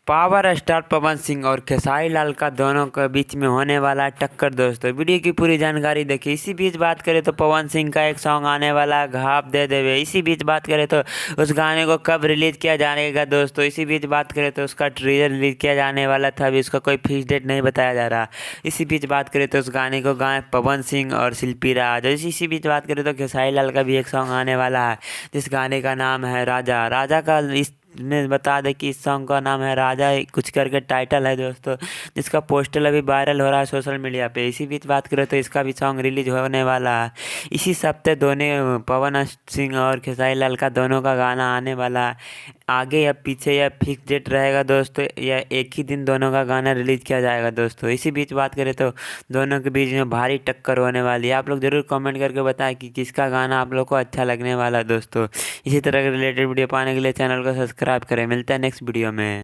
Power star Pawan Singh और खेसारी लाल का दोनों के बीच में होने वाला है टक्कर। दोस्तों वीडियो की पूरी जानकारी देखिए। इसी बीच बात करें तो पवन सिंह का एक सॉन्ग आने वाला है घाप दे देवे। इसी बीच बात करें तो उस गाने को कब रिलीज किया जाएगा दोस्तों। इसी बीच बात करें तो उसका ट्रेलर रिलीज किया जाने वाला था, अभी उसका कोई फिक्स डेट नहीं बताया जा रहा। इसी बीच बात करें तो उस गाने को गाए पवन सिंह और शिल्पी राज। इसी बीच बात करें तो खेसारी लाल का भी एक सॉन्ग आने वाला है जिस गाने का नाम है राजा। राजा का इस मैं बता दें कि इस सॉन्ग का नाम है राजा कुछ करके टाइटल है दोस्तों, जिसका पोस्टर अभी वायरल हो रहा है सोशल मीडिया पे। इसी बीच बात करें तो इसका भी सॉन्ग रिलीज होने वाला है इसी हफ्ते। दोनों पवन सिंह और खेसारी लाल का दोनों का गाना आने वाला है। आगे या पीछे या फिक्स डेट रहेगा दोस्तों, या एक ही दिन दोनों का गाना रिलीज किया जाएगा दोस्तों। इसी बीच बात करें तो दोनों के बीच में भारी टक्कर होने वाली है। आप लोग ज़रूर कमेंट करके बताएं कि किसका गाना आप लोग को अच्छा लगने वाला है दोस्तों। इसी तरह के रिलेटेड वीडियो पाने के लिए चैनल को सब्सक्राइब करें। मिलता है नेक्स्ट वीडियो में।